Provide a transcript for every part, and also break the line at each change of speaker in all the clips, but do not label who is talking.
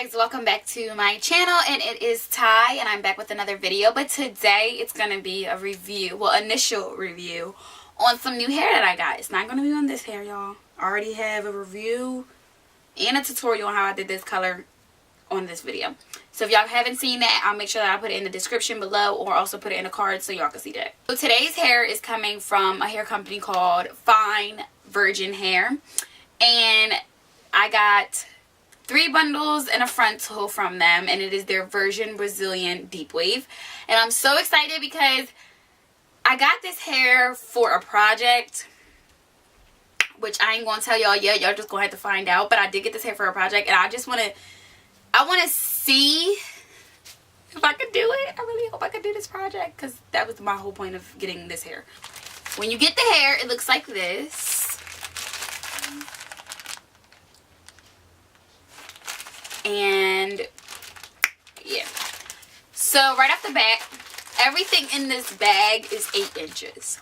guys, welcome back to my channel, and it is Ty, and I'm back with another video. But today it's gonna be a review, well, initial review on some new hair that I got. It's not gonna be on this hair, y'all. I already have a review and a tutorial on how I did this color on this video. So if y'all haven't seen that, I'll make sure that I put it in the description below, or also put it in the card so y'all can see that. So today's hair is coming from a hair company called Fine Virgin Hair, and I got 3 bundles and a frontal from them, and it is their Virgin Brazilian Deep Wave. And I'm so excited because I got this hair for a project, which I ain't gonna tell y'all yet. Y'all just gonna have to find out. But I did get this hair for a project, and I want to see if I could do it. I really hope I could do this project, because that was my whole point of getting this hair. When you get the hair, it looks like this. And yeah, so right off the bat, everything in this bag is 8 inches.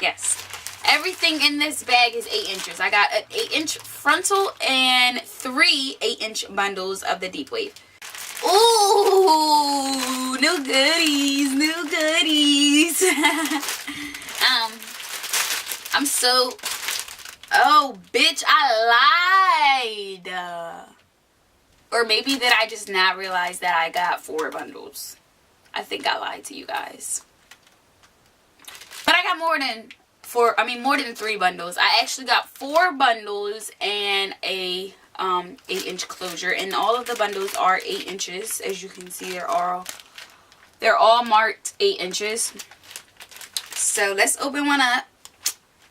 Yes, everything in this bag is 8 inches. I got an 8-inch frontal and 3 8-inch bundles of the Deep Wave. Ooh, new goodies, new goodies. I'm so, oh bitch, I lied. Or maybe that I just not realized that I got 4 bundles. I think I lied to you guys. But I got more than 3 bundles. I actually got 4 bundles and a 8-inch closure, and all of the bundles are 8 inches. As you can see, they're all marked 8 inches. So let's open one up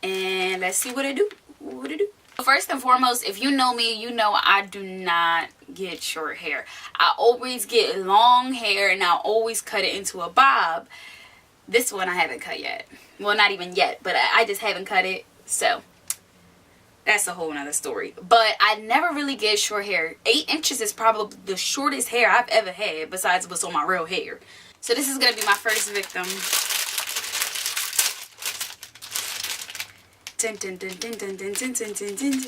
and let's see what it do. First and foremost, if you know me, you know I do not get short hair. I always get long hair, and I always cut it into a bob. This one I haven't cut yet. Well, not even yet, but I just haven't cut it. So that's a whole nother story. But I never really get short hair. 8 inches is probably the shortest hair I've ever had, besides what's on my real hair. So this is going to be my first victim. Dun, dun, dun, dun, dun, dun, dun, dun, dun, dun, dun.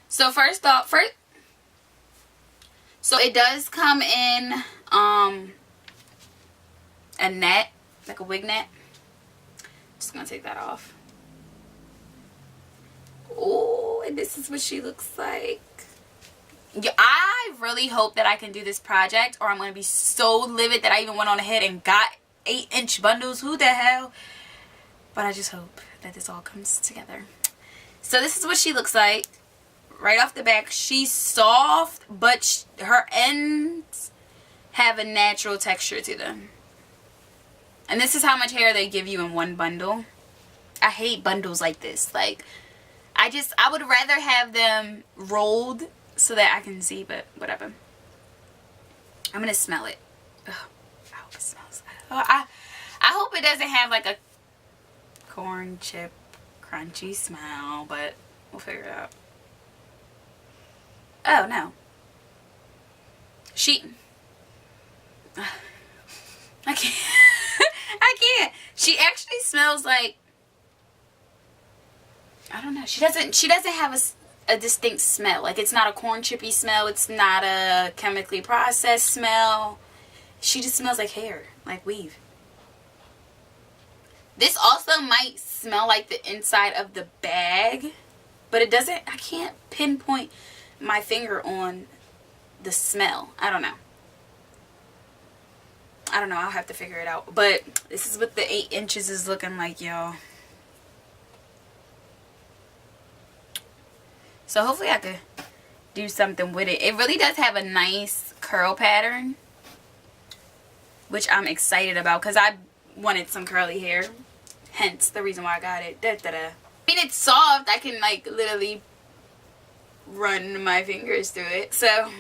So so it does come in a net, like a wig net. Just gonna take that off. Oh, and this is what she looks like. Yeah, I really hope that I can do this project, or I'm going to be so livid that I even went on ahead and got 8-inch bundles. Who the hell? But I just hope that this all comes together. So this is what she looks like. Right off the back, she's soft, but her ends have a natural texture to them. And this is how much hair they give you in one bundle. I hate bundles like this. Like, I would rather have them rolled so that I can see, but whatever. I'm gonna smell it. Ugh, I hope it smells good. I hope it doesn't have like a corn chip crunchy smell, but we'll figure it out. Oh no. I can't. I can't. She actually smells like, I don't know. She doesn't have a distinct smell. Like, it's not a corn chippy smell. It's not a chemically processed smell. She just smells like hair, like weave. This also might smell like the inside of the bag, but it doesn't. I can't pinpoint my finger on the smell. I don't know. I'll have to figure it out. But this is what the 8 inches is looking like, y'all. So hopefully I could do something with it. It really does have a nice curl pattern, which I'm excited about, because I wanted some curly hair. Hence the reason why I got it. I mean, it's soft. I can like literally run my fingers through it. So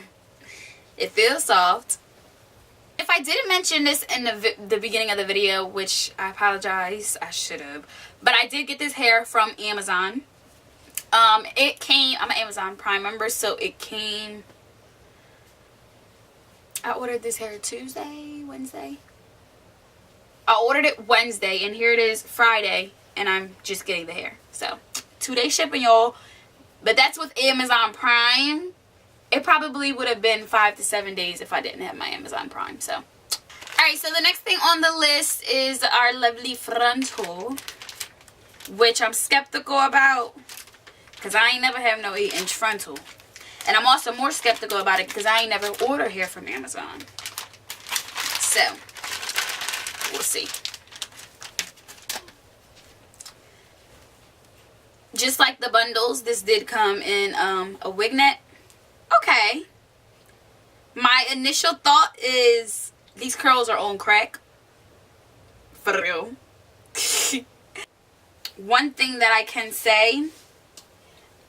it feels soft. If I didn't mention this in the beginning of the video, which I apologize, I should have. But I did get this hair from Amazon. It came, I'm an Amazon Prime member, so it came, I ordered this hair Wednesday. I ordered it Wednesday, and here it is Friday, and I'm just getting the hair. So 2-day shipping, y'all. But that's with Amazon Prime. It probably would have been 5 to 7 days if I didn't have my Amazon Prime. So alright, so the next thing on the list is our lovely Frontal, which I'm skeptical about because I ain't never have no 8-inch frontal. And I'm also more skeptical about it because I ain't never ordered hair from Amazon. So, we'll see. Just like the bundles, this did come in a wig net. Okay. My initial thought is these curls are on crack. For real. One thing that I can say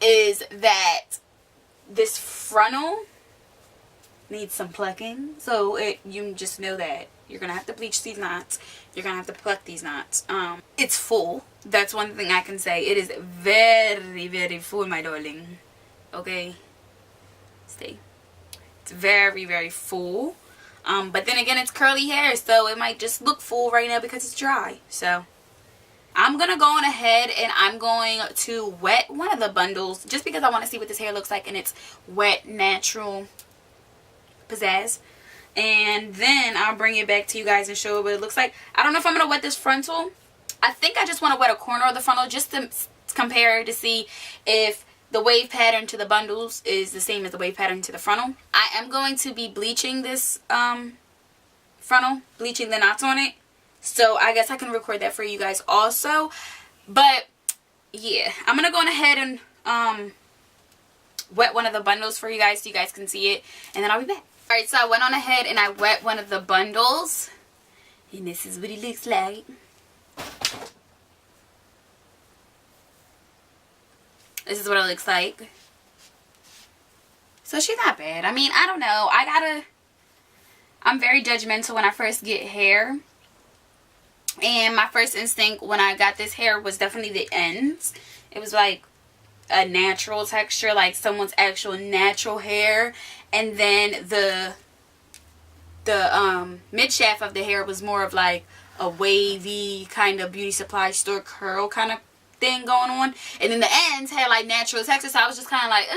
is that this frontal needs some plucking. So you just know that you're going to have to bleach these knots. You're going to have to pluck these knots. It's full. That's one thing I can say. It is very, very full, my darling. Okay? Stay. It's very, very full. But then again, it's curly hair, so it might just look full right now because it's dry. So I'm going to go on ahead and I'm going to wet one of the bundles just because I want to see what this hair looks like in its wet, natural pizzazz. And then I'll bring it back to you guys and show you what it looks like. I don't know if I'm going to wet this frontal. I think I just want to wet a corner of the frontal just to compare to see if the wave pattern to the bundles is the same as the wave pattern to the frontal. I am going to be bleaching this frontal, bleaching the knots on it. So I guess I can record that for you guys also. But yeah, I'm going to go on ahead and wet one of the bundles for you guys so you guys can see it. And then I'll be back. Alright, so I went on ahead and I wet one of the bundles. And this is what it looks like. This is what it looks like. So she's not bad. I mean, I don't know. I'm very judgmental when I first get hair. And my first instinct when I got this hair was definitely the ends. It was like a natural texture, like someone's actual natural hair. And then the mid shaft of the hair was more of like a wavy kind of beauty supply store curl kind of thing going on. And then the ends had like natural texture. So I was just kind of like,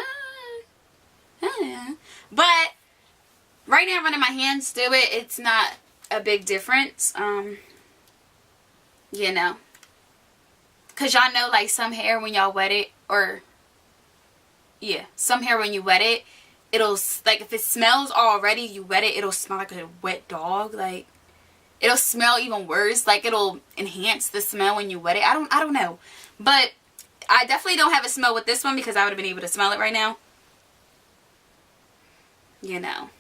But right now, running my hands through it, it's not a big difference. You know, because y'all know, like, some hair when y'all wet it, or yeah, some hair when you wet it, it'll, like, if it smells already, you wet it, it'll smell like a wet dog. Like, it'll smell even worse. Like, it'll enhance the smell when you wet it. I don't know, but I definitely don't have a smell with this one because I would have been able to smell it right now. You know,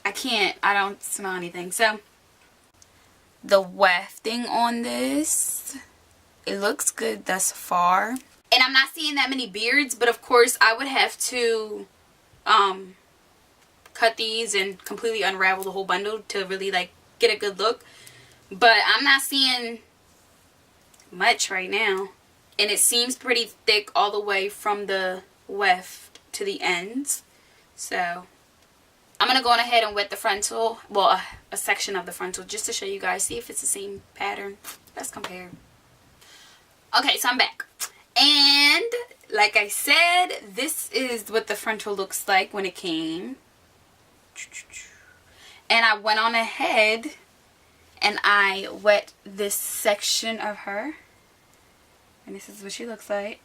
I don't smell anything. So the wefting on this, it looks good thus far. And I'm not seeing that many beards, but of course I would have to cut these and completely unravel the whole bundle to really like get a good look. But I'm not seeing much right now. And it seems pretty thick all the way from the weft to the ends. So I'm going to go on ahead and wet the frontal, well, a section of the frontal, just to show you guys, see if it's the same pattern. Let's compare. Okay, so I'm back. And like I said, this is what the frontal looks like when it came. And I went on ahead and I wet this section of her. And this is what she looks like.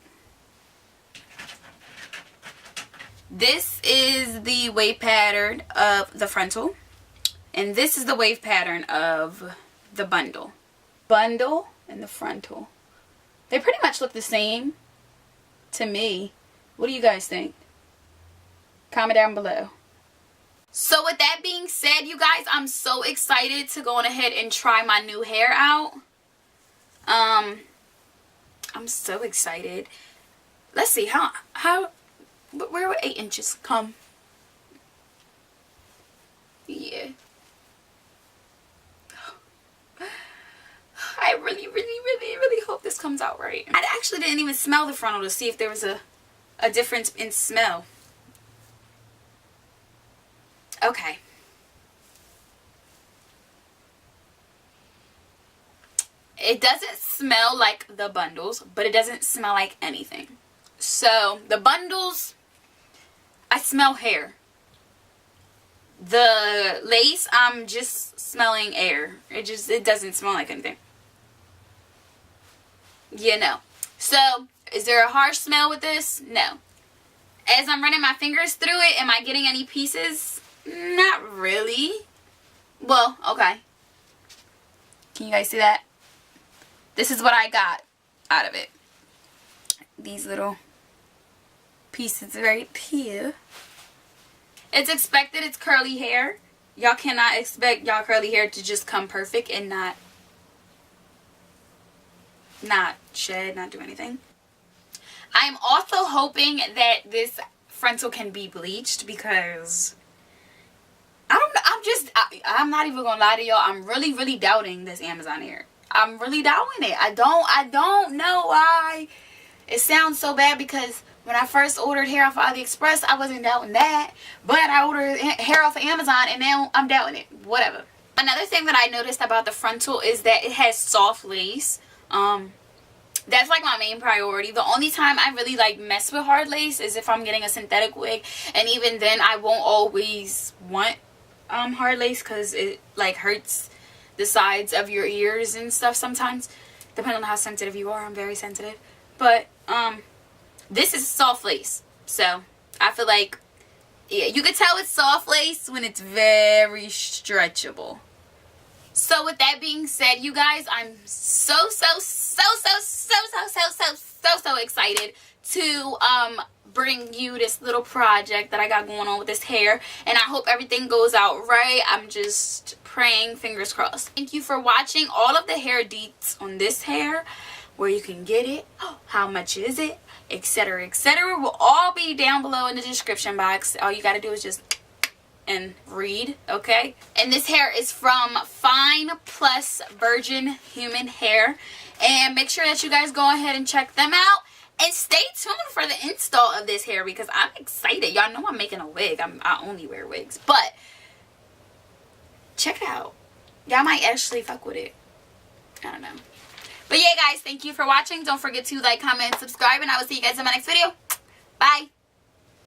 This is the wave pattern of the frontal. And this is the wave pattern of the bundle. Bundle and the frontal. They pretty much look the same to me. What do you guys think? Comment down below. So with that being said, you guys, I'm so excited to go on ahead and try my new hair out. I'm so excited. Let's see, where would 8 inches come? Yeah. I really, really, really, really hope this comes out right. I actually didn't even smell the frontal to see if there was a difference in smell. Okay. it doesn't smell like the bundles, but it doesn't smell like anything. So the bundles, I smell hair. The lace, I'm just smelling air. It doesn't smell like anything. You know. So, is there a harsh smell with this? No. As I'm running my fingers through it, am I getting any pieces? Not really. Well, okay. Can you guys see that? This is what I got out of it. These little pieces right here. It's expected, it's curly hair. Y'all cannot expect y'all curly hair to just come perfect and not shed, not do anything. I am also hoping that this frontal can be bleached because I don't know, I'm not even gonna lie to y'all. I'm really doubting this Amazon hair. I'm really doubting it. I don't know why it sounds so bad, because when I first ordered hair off of AliExpress, I wasn't doubting that. But I ordered hair off of Amazon and now I'm doubting it. Whatever. Another thing that I noticed about the frontal is that it has soft lace. That's like my main priority. The only time I really like mess with hard lace is if I'm getting a synthetic wig. And even then I won't always want hard lace because it like hurts the sides of your ears and stuff sometimes. Depending on how sensitive you are. I'm very sensitive. But this is soft lace, so I feel like, yeah, you can tell it's soft lace when it's very stretchable. So with that being said, you guys, I'm so excited to bring you this little project that I got going on with this hair, and I hope everything goes out right. I'm just praying, fingers crossed. Thank you for watching. All of the hair deets on this hair, where you can get it, how much is it, etc., will all be down below in the description box. All you gotta do is just and read, okay? And this hair is from Fine Plus Virgin Human Hair, and make sure that you guys go ahead and check them out, and stay tuned for the install of this hair because I'm excited. Y'all know I'm making a wig. I only wear wigs, but check it out. Y'all might actually fuck with it. I don't know. But yeah, guys, thank you for watching. Don't forget to like, comment, and subscribe, and I will see you guys in my next video. Bye.